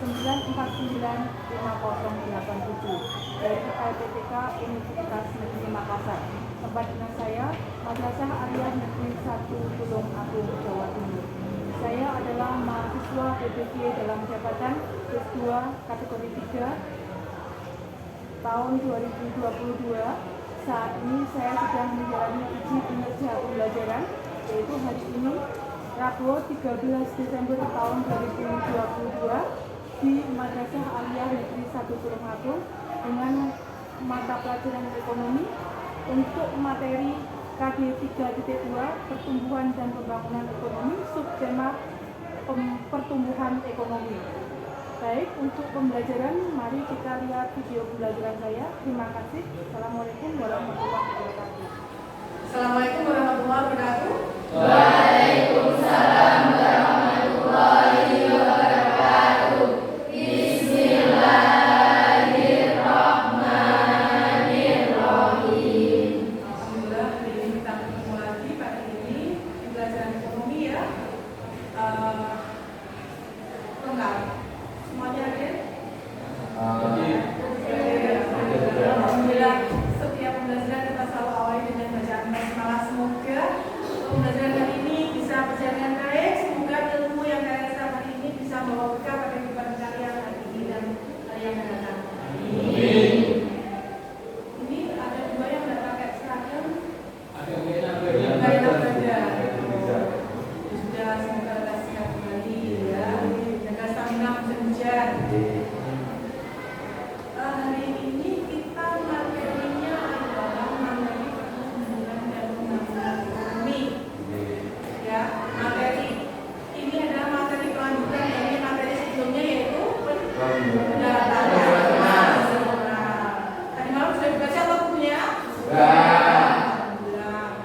9495087 dari LPTK Universitas Negeri Makassar. Tempat dinas saya, Madrasah Aliyah Negeri 1 Tulungagung, Jawa Timur. Saya adalah mahasiswa PPG dalam jabatan S2 kategori 3 tahun 2022. Saat ini saya sedang menjalani uji kinerja pembelajaran, yaitu hari ini Rabu 13 Desember tahun 2022 di Madrasah Aliyah Negeri 1 Tulungagung dengan mata pelajaran ekonomi untuk materi KD 3.2 Pertumbuhan dan Pembangunan Ekonomi, subtema Pertumbuhan Ekonomi. Baik, untuk pembelajaran mari kita lihat video pembelajaran saya. Terima kasih. Assalamualaikum warahmatullahi wabarakatuh. Assalamualaikum warahmatullahi wabarakatuh. Waalaikumsalam warahmatullahi wabarakatuh. Bismillahirrahmanirrahim. Alhamdulillah, hari ini kita ketemu lagi pagi ini di pelajaran ekonomi ya. Lengkap. Semuanya hadir? Alhamdulillah, setiap pembelajaran kita selalu awali dengan bacaan basmalah. Semoga pembelajaran kali ini bisa berjalan dengan baik. Semoga ilmu yang kalian dapat hari ini bisa membawa berkah pada kehidupan kalian hari ini dan hari yang akan datang. Amin. Ini ada dua yang tidak pakai seragam. Ada Baik, sudah semoga kita siap kembali ya. Jaga stamina musim hujan. Hari ini kita materinya adalah materi pertumbuhan dan pembangunan ekonomi. Ya, materi ini adalah materi kelanjutan dari materi sebelumnya yaitu pendataan nasional. Tadi malam sudah dibaca atau bukunya? Alhamdulillah.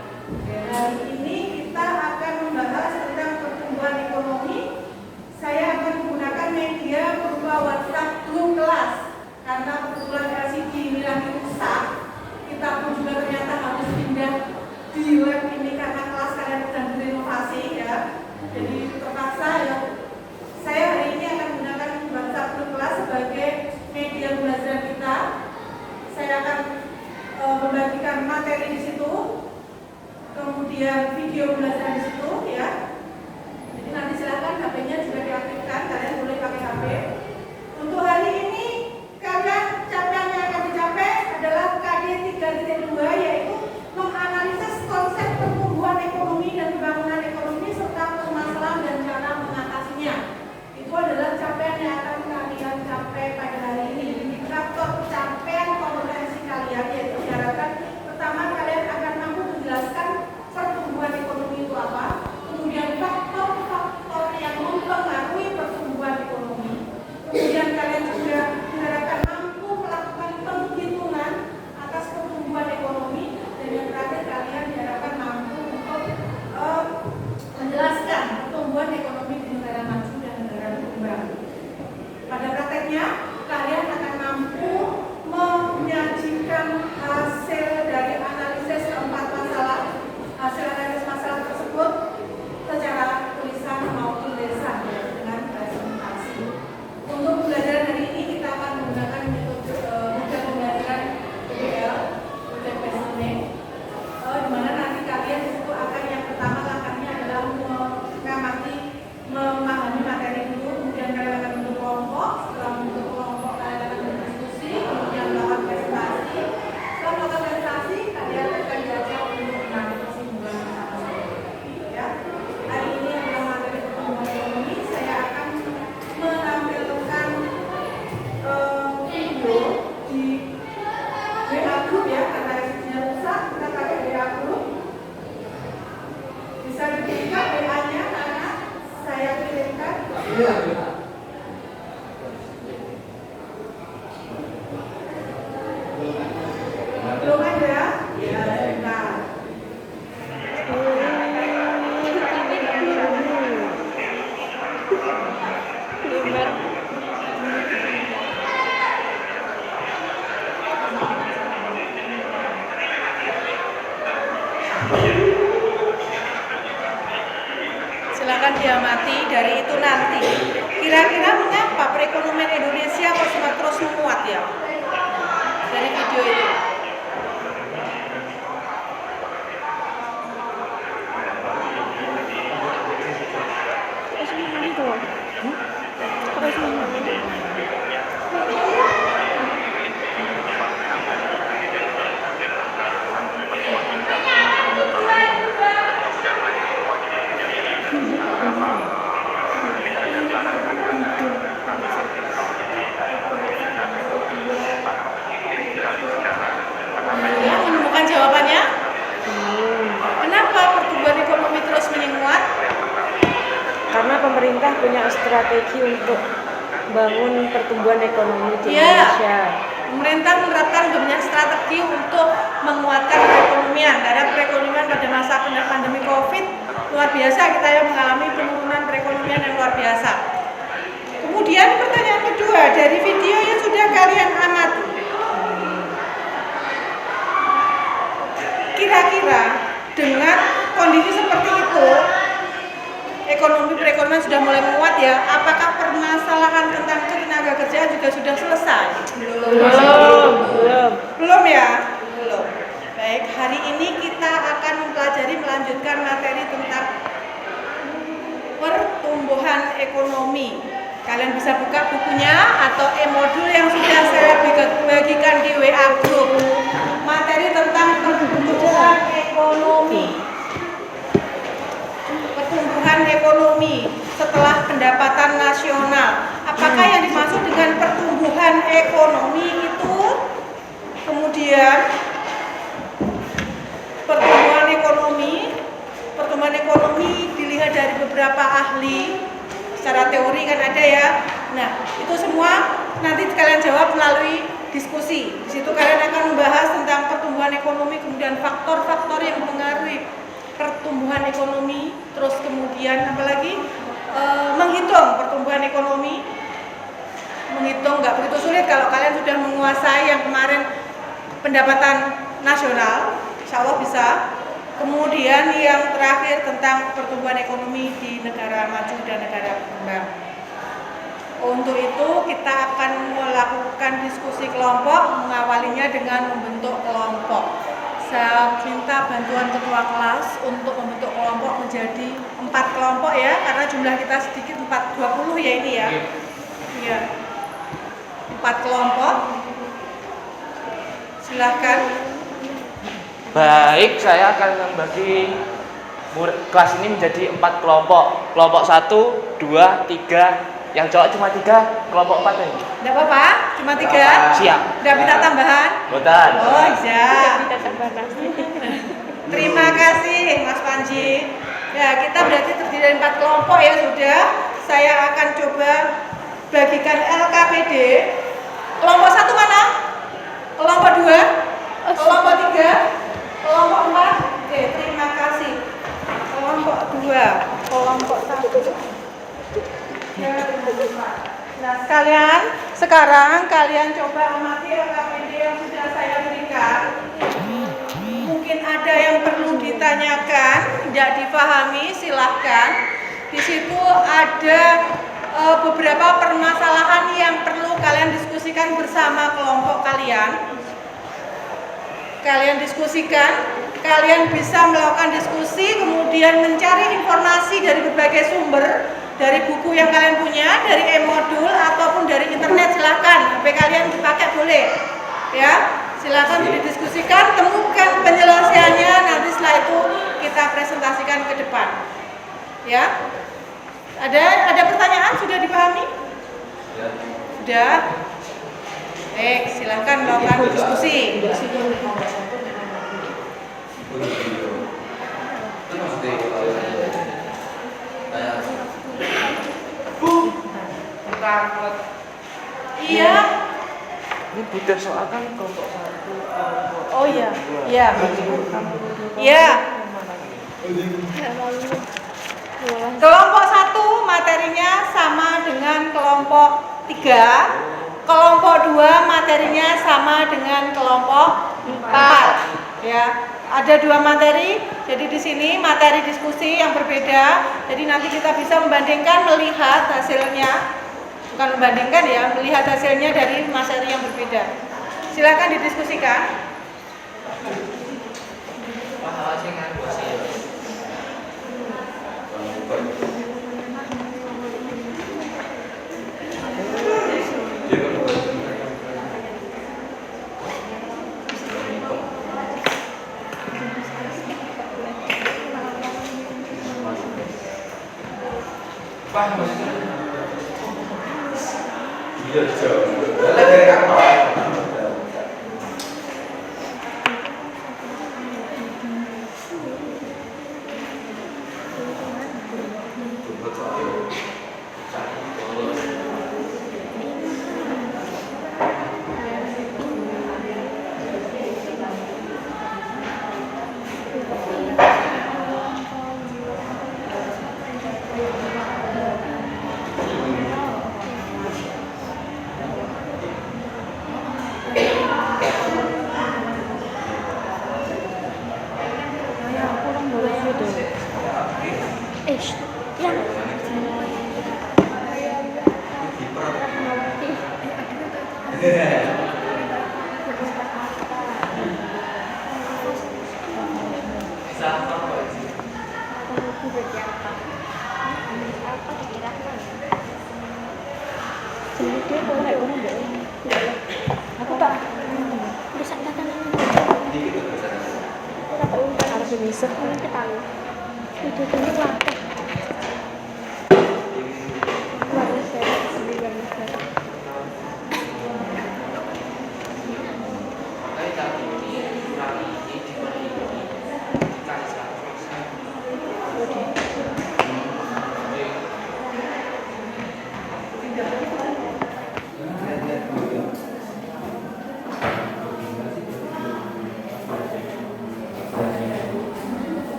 Hari ini kita akan membahas tentang pertumbuhan ekonomi. Saya akan menggunakan media berupa WhatsApp grup kelas karena kebetulan LCD ini lagi rusak. Kita pun juga ternyata harus pindah di web ini karena kelas kalian sedang direnovasi ya. Jadi terpaksa ya. Saya hari ini akan menggunakan WhatsApp grup kelas sebagai media pembelajaran kita. Saya akan membagikan materi di situ, kemudian video pembelajaran di situ ya. Jadi nanti silakan HP-nya juga diaktifkan, kalian boleh pakai HP. Untuk hari ini kalian capaian yang akan dicapai adalah KD 3.2 yaitu menganalisis konsep pertumbuhan ekonomi dan pembangunan ekonomi serta permasalahan dan cara mengatasinya. Itu adalah capaian yang akan kalian capai pada hari ini. Indikator capaian kompetensi kalian yaitu diharapkan pertama kalian akan mampu menjelaskan pertumbuhan ekonomi itu apa, kemudian faktor-faktor yang mempengaruhi pertumbuhan ekonomi, kemudian kalian juga diharapkan mampu melakukan penghitungan atas pertumbuhan ekonomi, dan yang terakhir kalian diharapkan mampu untuk menjelaskan pertumbuhan ekonomi di negara maju dan negara berkembang. Pada prakteknya kalian akan mampu menyajikan hasil apa perekonomian Indonesia kok cuma terus menguat ya dari video itu. Ya, menemukan jawabannya? Kenapa pertumbuhan ekonomi terus menguat? Karena pemerintah punya strategi untuk bangun pertumbuhan ekonomi di Iya. Indonesia. Pemerintah menerapkan banyak strategi untuk menguatkan perekonomian. Karena perekonomian pada masa pandemi COVID luar biasa, kita yang mengalami penurunan perekonomian yang luar biasa. Kemudian pertanyaan kedua, dari video yang sudah kalian amati, kira-kira dengan kondisi seperti itu, ekonomi perekonomian sudah mulai menguat ya, apakah permasalahan tentang tenaga kerjaan juga sudah selesai? Belum ya? Belum. Baik, hari ini kita akan melanjutkan materi tentang pertumbuhan ekonomi. Kalian bisa buka bukunya atau e-modul yang sudah saya bagikan di WA group. Materi tentang pertumbuhan ekonomi. Pertumbuhan ekonomi setelah pendapatan nasional. Apakah yang dimaksud dengan pertumbuhan ekonomi itu? Kemudian pertumbuhan ekonomi dilihat dari beberapa ahli, secara teori kan ada ya. Nah, itu semua nanti kalian jawab melalui diskusi. Di situ kalian akan membahas tentang pertumbuhan ekonomi, kemudian faktor-faktor yang mempengaruhi pertumbuhan ekonomi, terus kemudian apalagi menghitung pertumbuhan ekonomi. Menghitung nggak begitu sulit kalau kalian sudah menguasai yang kemarin pendapatan nasional, insya Allah bisa. Kemudian yang terakhir tentang pertumbuhan ekonomi di negara maju dan negara berkembang. Untuk itu kita akan melakukan diskusi kelompok, mengawalinya dengan membentuk kelompok. Saya minta bantuan ketua kelas untuk membentuk kelompok menjadi 4 kelompok ya, karena jumlah kita sedikit 20 ya ini ya. Iya. 4 kelompok. Silahkan. Baik, saya akan membagi kelas ini menjadi 4 kelompok. Kelompok 1, 2, 3. Yang cowok cuma 3, kelompok 4 ini. Tidak apa-apa, cuma 3. Siap. Tidak minta tambahan. Botan. Oh iya. Kita tambah nasi. Terima kasih Mas Panji. Ya, kita berarti terdiri dari 4 kelompok ya sudah. Saya akan coba bagikan LKPD. Kelompok 1 mana? Kelompok 2? Kelompok 3? Kelompok 4? Oke, terima kasih. Kelompok 2, kelompok 1. Nah, sekarang kalian coba amati LKPD yang sudah saya berikan. Mungkin ada yang perlu ditanyakan, tidak dipahami, silahkan. Di situ ada beberapa permasalahan yang perlu kalian diskusikan bersama kelompok kalian. Kalian diskusikan, kalian bisa melakukan diskusi, kemudian mencari informasi dari berbagai sumber, dari buku yang kalian punya, dari e-modul ataupun dari internet, silahkan. HP kalian dipakai boleh, ya. Silakan didiskusikan, temukan penyelesaiannya. Nanti setelah itu kita presentasikan ke depan, ya. Ada pertanyaan? Sudah dipahami? Sudah. Baik, silahkan melakukan diskusi. Iya. Ini butuh soal kan kelompok 1, kelompok. Oh iya. Iya. Iya. Kelompok 1 materinya sama dengan kelompok 3. Kelompok 2 materinya sama dengan kelompok 4. Ya, ada 2 materi. Jadi di sini materi diskusi yang berbeda. Jadi nanti kita bisa membandingkan, melihat hasilnya. bukan membandingkan ya, melihat hasilnya dari materi yang berbeda. Silakan didiskusikan. Iya, jauh. Dari apa? Bisa kita tahu. Itu lah.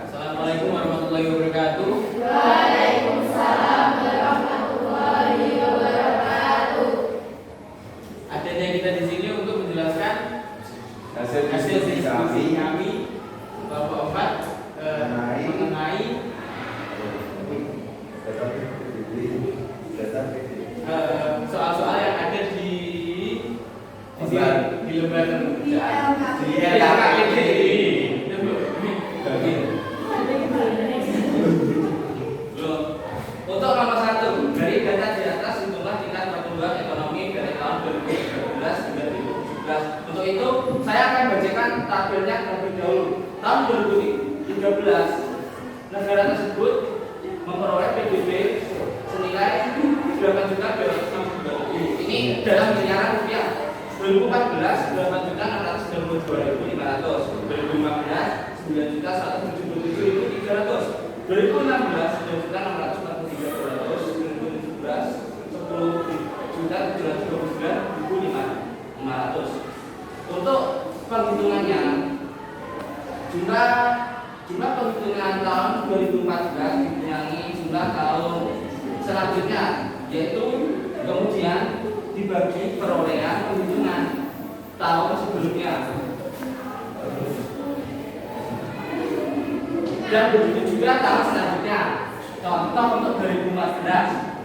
Assalamualaikum warahmatullahi wabarakatuh. Waalaikumsalam warahmatullahi wabarakatuh. Adanya kita di sini untuk menjelaskan Hasil diskusi kami kami Bapak 4 mengenai soal-soal yang ada di sini di lembaga Untuk nomor 1, dari data di atas hitunglah tingkat pertumbuhan ekonomi dari tahun 2013 hingga 2017. Untuk itu, saya akan bacakan tabelnya terlebih dahulu. Tahun 2013, negara tersebut memperoleh PDB senilai 8.262.000. Ini dalam miliaran rupiah. 2014, 8.692.500. 2015, 9.177.300. 2016, 9.643.200. 2017, 10.729.500. Untuk penghitungannya, jumlah penghitungan tahun 2014 dikurangi jumlah tahun selanjutnya, yaitu kemudian dibagi perolehan penghitungan tahun sebelumnya. Dan begitu juga tahun selanjutnya. Contoh untuk 2014.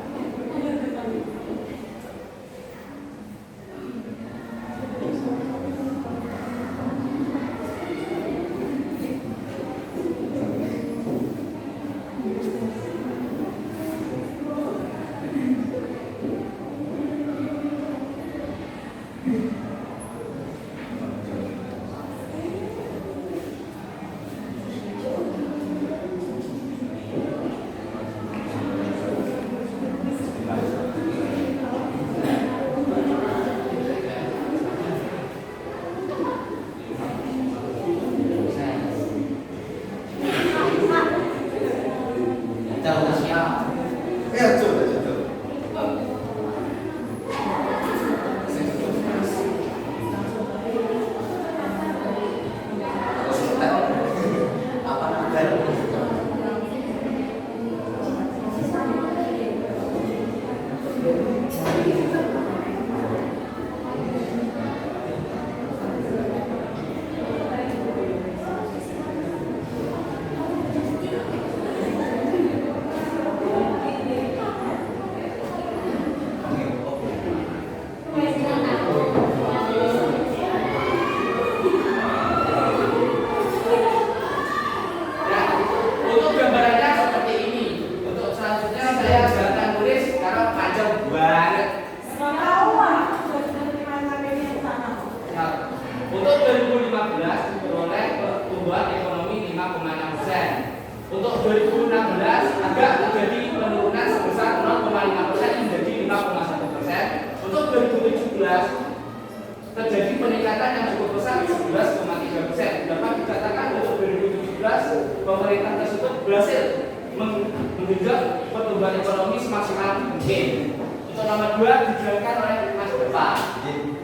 peningkatan yang cukup besar 11,3%. Dapat dikatakan untuk 2017 pemerintah tersebut berhasil menggenjot pertumbuhan ekonomi semaksimal mungkin. Untuk nomor 2 dijalankan oleh Mas Bapak. Terima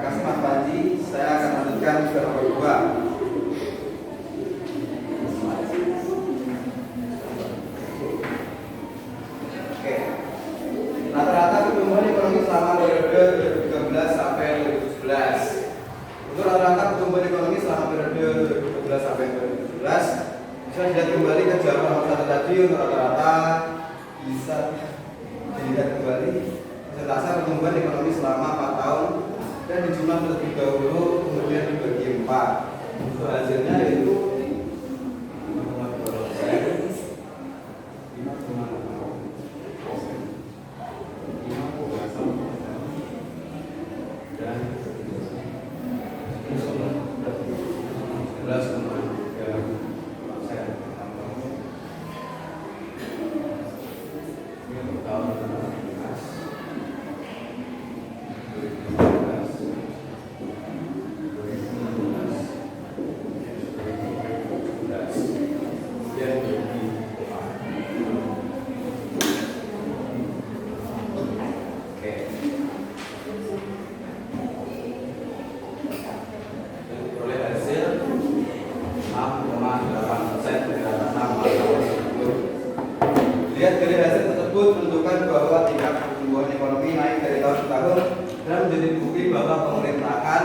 kasih Mas Panji. Saya akan lanjutkan ke nomor 2. Oke. Rata-rata pertumbuhan ekonomi selama periode 2013 sampai 2017. Untuk rata-rata pertumbuhan ekonomi selama periode 2013 sampai 2017 bisa dilihat kembali ke jawaban nomor 1 tadi. Untuk rata-rata bisa dilihat kembali persentase pertumbuhan ekonomi selama 4 tahun dan dijumlah terlebih dahulu kemudian dibagi 4. Untuk hasilnya yaitu 6,8% dari rata-rata 4 tahun tersebut. Lihat dari hasil tersebut menunjukkan bahwa tingkat pertumbuhan ekonomi naik dari tahun ke tahun dan menjadi bukti bahwa pemerintahan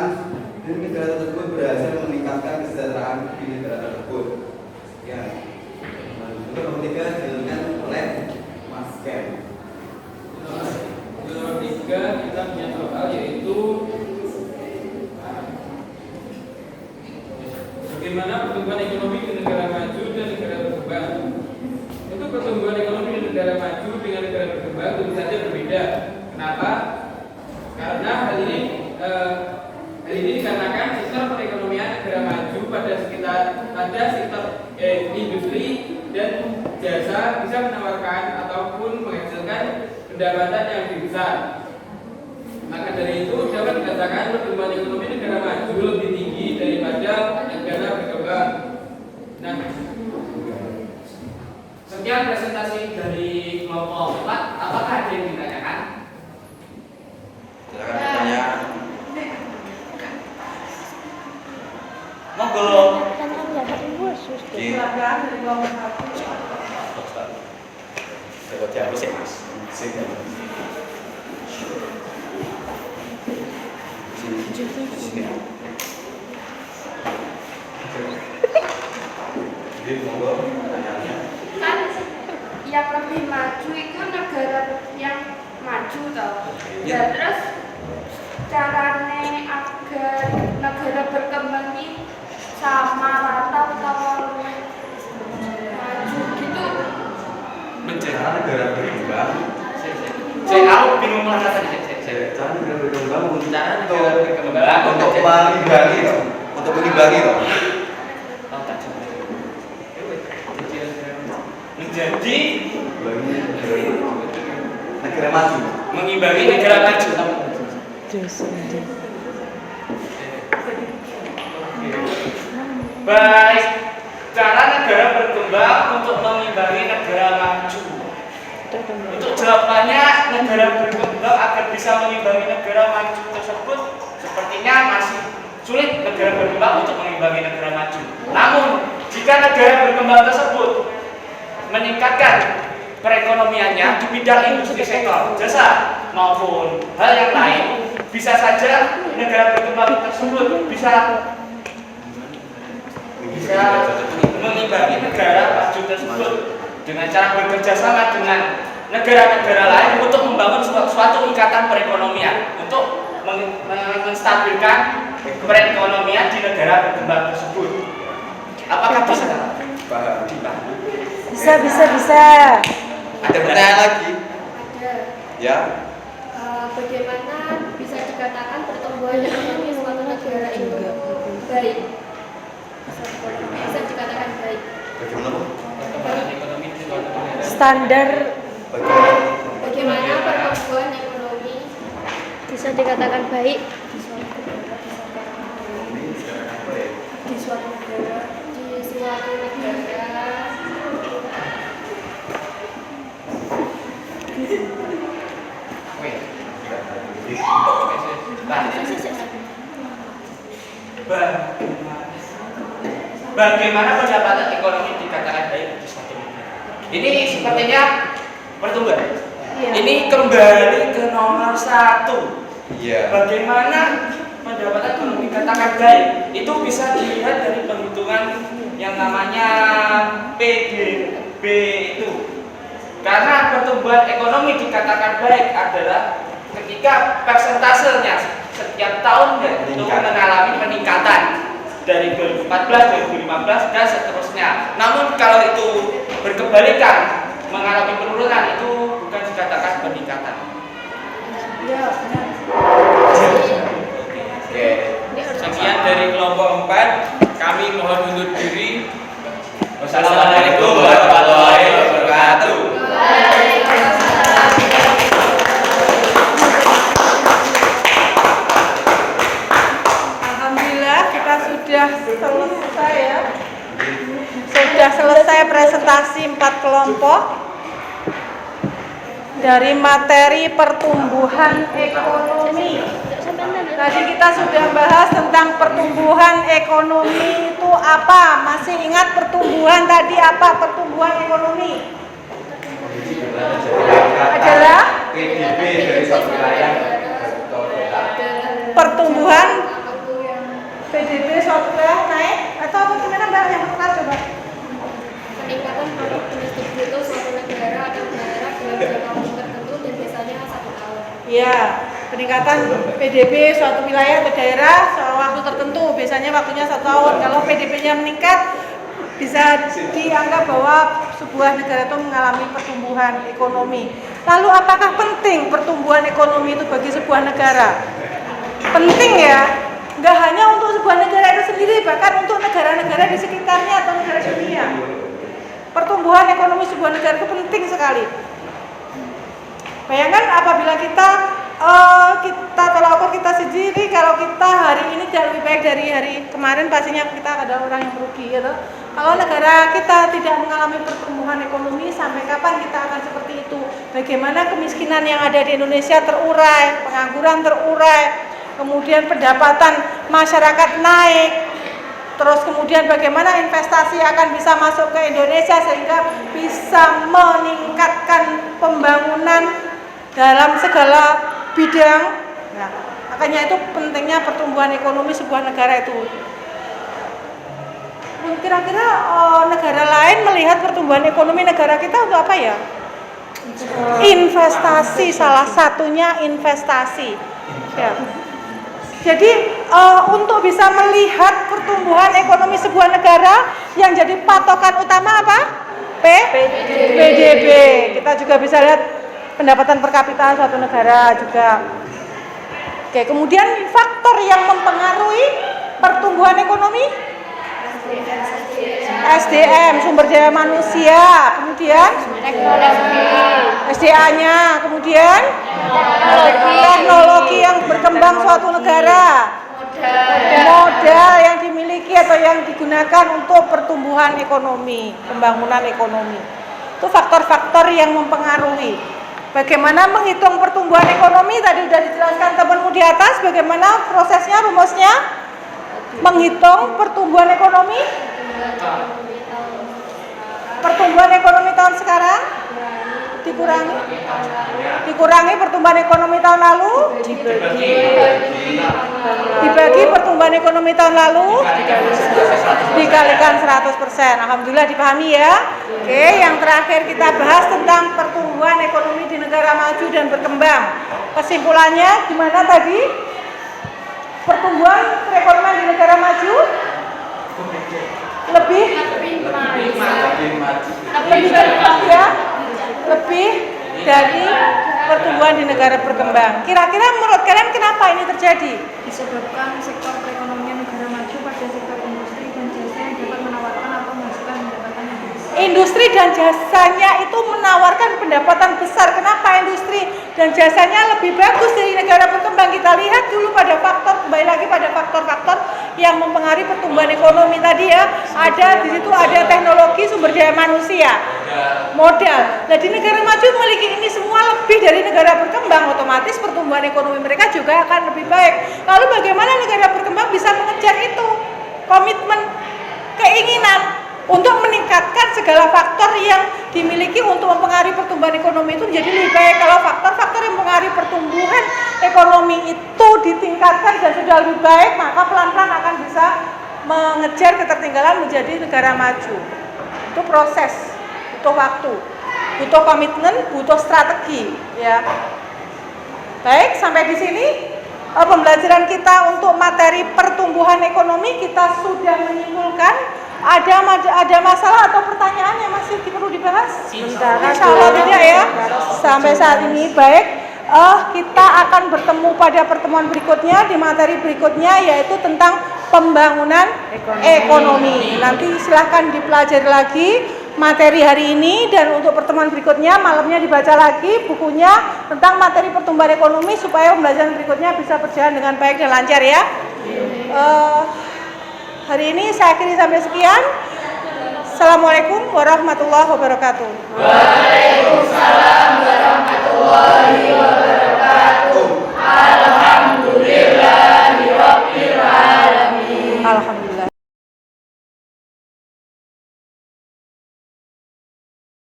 dan negara tersebut berhasil meningkatkan kesejahteraan di negara tersebut. Ya. Untuk nomor 3 dilakukan oleh Mas Ken. Nomor 3 kita punya soal yaitu bagaimana pertumbuhan ekonomi di negara maju dan negara berkembang. Untuk pertumbuhan ekonomi di negara maju dengan negara berkembang tentu saja berbeda. Kenapa? Karena hal ini dikarenakan sektor perekonomian negara maju pada sektor industri dan jasa bisa menawarkan ataupun menghasilkan pendapatan yang lebih besar. Maka dari itu dapat dikatakan pertumbuhan ekonomi negara maju lebih tinggi daripada negara berkembang. Nah, sekian presentasi dari kelompok 4. Apakah ada yang ditanyakan? Silakan bertanya. Monggo. Kan ya Pak Ibu sus. Silakan dari kelompok 1. Saya hapus ya Mas. Sini. Jadi monggo pertanyaannya. Kan yang lebih maju itu negara yang maju toh. Ya terus carane agar negara berkembang ini sama rata atau maju gitu. Cara negara berkembang. Saya aku bingung lah tadi. Cara negara berkembang untuk Cara negara berkembang untuk mengimbangi toh. Untuk mengimbangi toh. Menjadi negara maju. mengimbangi negara maju. Baik, cara negara berkembang untuk mengimbangi negara maju. Untuk jawabannya negara berkembang agar bisa mengimbangi negara maju tersebut sepertinya masih sulit negara berkembang untuk mengimbangi negara maju. Namun jika negara berkembang tersebut meningkatkan perekonomiannya di bidang industri sektor jasa maupun hal yang lain, bisa saja negara berkembang tersebut bisa mengimbangi negara maju tersebut dengan cara bekerja sama dengan negara-negara lain untuk membangun suatu ikatan perekonomian untuk menstabilkan perekonomian di negara berkembang tersebut. Apakah bisa dipahami? Bisa. Ada pertanyaan lagi? Ada. Ya. Bagaimana bisa dikatakan pertumbuhan ekonomi suatu negara itu baik? Bisa dikatakan baik. Bagaimana Bu? Pertumbuhan ekonomi di suatu negara. Standar Bagaimana pertumbuhan ekonomi bisa dikatakan baik. Bagaimana pendapatan ekonomi dikatakan baik di suatu negara? Ini sepertinya pertumbuhan. Iya. Ini kembali ke nomor 1. Iya. Bagaimana pendapatan ekonomi dikatakan baik? Itu bisa dilihat dari penghitungan yang namanya PDB itu. Karena pertumbuhan ekonomi dikatakan baik adalah ketika persentasenya setiap tahun itu mengalami peningkatan dari 2014, 2015 dan seterusnya. Namun kalau itu berkebalikan mengalami penurunan itu bukan dikatakan peningkatan. Iya, benar. Oke. Sekian dari kelompok 4. Kami mohon undur diri. Wassalamualaikum warahmatullahi wabarakatuh. Alhamdulillah kita sudah selesai ya. Sudah selesai presentasi 4 kelompok dari materi pertumbuhan ekonomi. Tadi kita sudah bahas tentang pertumbuhan ekonomi itu apa? Masih ingat pertumbuhan tadi apa? Pertumbuhan ekonomi adalah PDB dari suatu wilayah atau kota. pertumbuhan PDB suatu wilayah naik atau apa gimana Mbak yang pertama coba? Peningkatan produk domestik bruto suatu negara atau daerah dalam jangka waktu tertentu dan biasanya 1 tahun. Iya, peningkatan PDB suatu wilayah atau daerah waktu tertentu, biasanya waktunya 1 tahun. Kalau PDB-nya meningkat, bisa dianggap bahwa sebuah negara itu mengalami pertumbuhan ekonomi. Lalu apakah penting pertumbuhan ekonomi itu bagi sebuah negara? Penting ya, nggak hanya untuk sebuah negara itu sendiri, bahkan untuk negara-negara di sekitarnya atau negara dunia. Pertumbuhan ekonomi sebuah negara itu penting sekali. Bayangkan apabila kita tolak ukur kita sendiri, kalau kita hari ini jauh lebih baik dari hari kemarin, pastinya kita ada orang yang merugi, gitu. Kalau negara kita tidak mengalami pertumbuhan ekonomi, sampai kapan kita akan seperti itu? Bagaimana kemiskinan yang ada di Indonesia terurai, pengangguran terurai, kemudian pendapatan masyarakat naik, terus kemudian bagaimana investasi akan bisa masuk ke Indonesia sehingga bisa meningkatkan pembangunan dalam segala bidang. Nah, makanya itu pentingnya pertumbuhan ekonomi sebuah negara itu. Kira-kira negara lain melihat pertumbuhan ekonomi negara kita untuk apa ya? Investasi, salah satunya investasi. Ya. Jadi untuk bisa melihat pertumbuhan ekonomi sebuah negara, yang jadi patokan utama apa? PDB. Kita juga bisa lihat pendapatan per kapita suatu negara juga. Oke, kemudian faktor yang mempengaruhi pertumbuhan ekonomi, SDM, sumber daya manusia, kemudian SDA-nya, kemudian teknologi yang berkembang suatu negara, modal yang dimiliki atau yang digunakan untuk pertumbuhan ekonomi, pembangunan ekonomi. Itu faktor-faktor yang mempengaruhi. Bagaimana menghitung pertumbuhan ekonomi tadi sudah dijelaskan temanmu di atas. Bagaimana prosesnya, rumusnya menghitung pertumbuhan ekonomi? Pertumbuhan ekonomi tahun sekarang dikurangi pertumbuhan ekonomi tahun lalu, dibagi pertumbuhan ekonomi tahun lalu, dikalikan 100%. Alhamdulillah dipahami ya. Oke, yang terakhir kita bahas tentang pertumbuhan ekonomi di negara maju dan berkembang. Kesimpulannya gimana tadi? Pertumbuhan perekonomian di negara maju lebih cepat ya, lebih dari pertumbuhan di negara berkembang. Kira-kira menurut kalian kenapa ini terjadi? Disebabkan sektor perekonomian negara maju pada sektor industri dan jasa yang dapat menawarkan atau menghasilkan pendapatan yang besar. Industri dan jasanya itu menawarkan pendapatan besar. Kenapa industri dan jasanya lebih bagus dari negara berkembang? Kita lihat dulu pada faktor, kembali lagi pada faktor-faktor yang mempengaruhi pertumbuhan ekonomi tadi ya. Ada di situ ada teknologi, sumber daya manusia, modal. Nah, di negara maju memiliki ini semua menjadi negara berkembang, otomatis pertumbuhan ekonomi mereka juga akan lebih baik. Lalu bagaimana negara berkembang bisa mengejar itu? Komitmen, keinginan untuk meningkatkan segala faktor yang dimiliki untuk mempengaruhi pertumbuhan ekonomi itu menjadi lebih baik. Kalau faktor-faktor yang mempengaruhi pertumbuhan ekonomi itu ditingkatkan dan sudah lebih baik, maka pelan-pelan akan bisa mengejar ketertinggalan menjadi negara maju. Itu proses, butuh waktu, butuh komitmen, butuh strategi, ya. Baik, sampai di sini pembelajaran kita untuk materi pertumbuhan ekonomi kita sudah menyimpulkan. Ada masalah atau pertanyaan yang masih perlu dibahas? Sementara Insya Allah tidak ya. Sampai saat ini baik. Kita akan bertemu pada pertemuan berikutnya di materi berikutnya yaitu tentang pembangunan ekonomi. Nanti silahkan dipelajari lagi materi hari ini dan untuk pertemuan berikutnya malamnya dibaca lagi bukunya tentang materi pertumbuhan ekonomi supaya pembelajaran berikutnya bisa berjalan dengan baik dan lancar ya. Hari ini saya akhiri sampai sekian. Assalamualaikum warahmatullahi wabarakatuh.